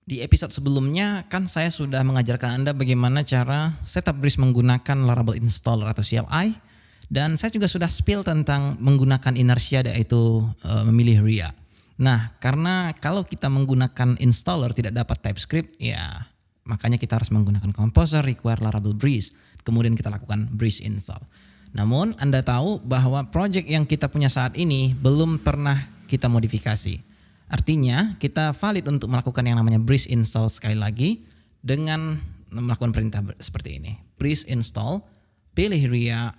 Di episode sebelumnya kan saya sudah mengajarkan Anda bagaimana cara setup Breeze menggunakan Laravel installer atau CLI, dan saya juga sudah spill tentang menggunakan inertia, yaitu memilih RIA. Nah, karena kalau kita menggunakan installer tidak dapat TypeScript, ya makanya kita harus menggunakan composer require Laravel Breeze. Kemudian kita lakukan Breeze install. Namun Anda tahu bahwa project yang kita punya saat ini belum pernah kita modifikasi. Artinya kita valid untuk melakukan yang namanya Breeze install sekali lagi dengan melakukan perintah seperti ini. Breeze install, pilih RIA,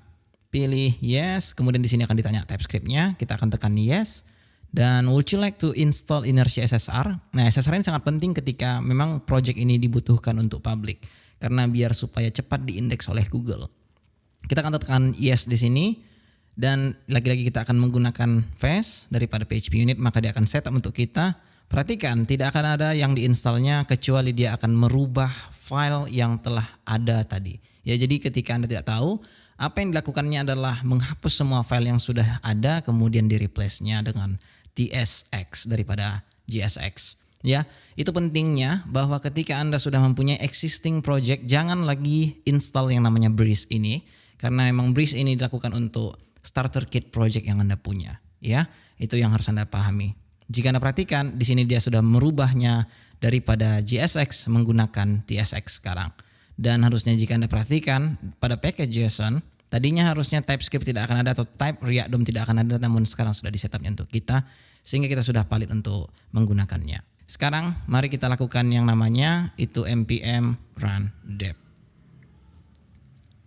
pilih yes, kemudian di sini akan ditanya TypeScript-nya, kita akan tekan yes. Dan would you like to install inertia SSR? Nah, SSR ini sangat penting ketika memang project ini dibutuhkan untuk public, karena biar supaya cepat diindeks oleh Google. Kita akan tekan yes di sini. Dan lagi-lagi kita akan menggunakan Fast daripada PHP unit, maka dia akan setup untuk kita. Perhatikan, tidak akan ada yang diinstalnya kecuali dia akan merubah file yang telah ada tadi. Ya, jadi ketika Anda tidak tahu, apa yang dilakukannya adalah menghapus semua file yang sudah ada, kemudian di-replace-nya dengan TSX daripada JSX. Ya, itu pentingnya bahwa ketika Anda sudah mempunyai existing project, jangan lagi install yang namanya Breeze ini, karena memang Breeze ini dilakukan untuk starter kit project yang Anda punya, ya. Itu yang harus Anda pahami. Jika Anda perhatikan, di sini dia sudah merubahnya daripada JSX menggunakan TSX sekarang. Dan harusnya jika Anda perhatikan pada package JSON, tadinya harusnya TypeScript tidak akan ada atau type React DOM tidak akan ada, namun sekarang sudah di-setupnya untuk kita sehingga kita sudah valid untuk menggunakannya. Sekarang mari kita lakukan yang namanya itu npm run dep.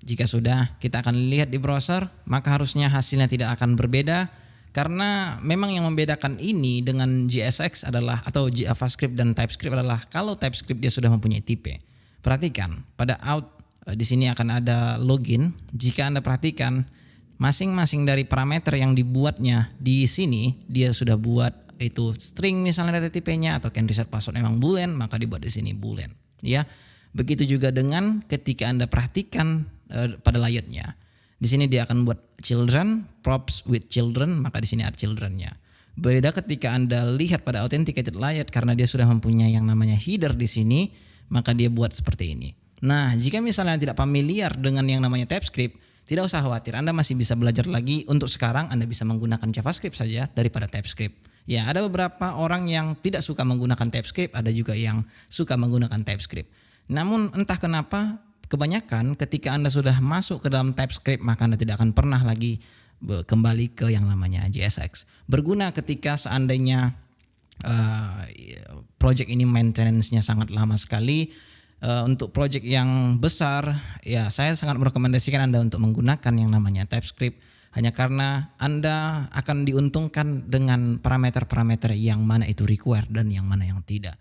Jika sudah, kita akan lihat di browser, maka harusnya hasilnya tidak akan berbeda, karena memang yang membedakan ini dengan JSX adalah, atau JavaScript dan TypeScript adalah kalau TypeScript dia sudah mempunyai tipe. Perhatikan, pada out di sini akan ada login. Jika Anda perhatikan, masing-masing dari parameter yang dibuatnya di sini, dia sudah buat itu string misalnya data tipenya, atau can reset password memang boolean, maka dibuat di sini boolean. Ya, begitu juga dengan ketika Anda perhatikan pada layoutnya. Di sini dia akan buat children, props with children, maka di sini ada childrennya. Beda ketika Anda lihat pada authenticated layout, karena dia sudah mempunyai yang namanya header di sini, maka dia buat seperti ini. Nah, jika misalnya tidak familiar dengan yang namanya TypeScript, tidak usah khawatir, Anda masih bisa belajar lagi. Untuk sekarang Anda bisa menggunakan JavaScript saja daripada TypeScript. Ya, ada beberapa orang yang tidak suka menggunakan TypeScript, ada juga yang suka menggunakan TypeScript. Namun entah kenapa, kebanyakan ketika Anda sudah masuk ke dalam TypeScript, maka Anda tidak akan pernah lagi kembali ke yang namanya JSX. Berguna ketika seandainya project ini maintenance-nya sangat lama sekali. Untuk project yang besar, ya saya sangat merekomendasikan Anda untuk menggunakan yang namanya TypeScript, hanya karena Anda akan diuntungkan dengan parameter-parameter yang mana itu required dan yang mana yang tidak.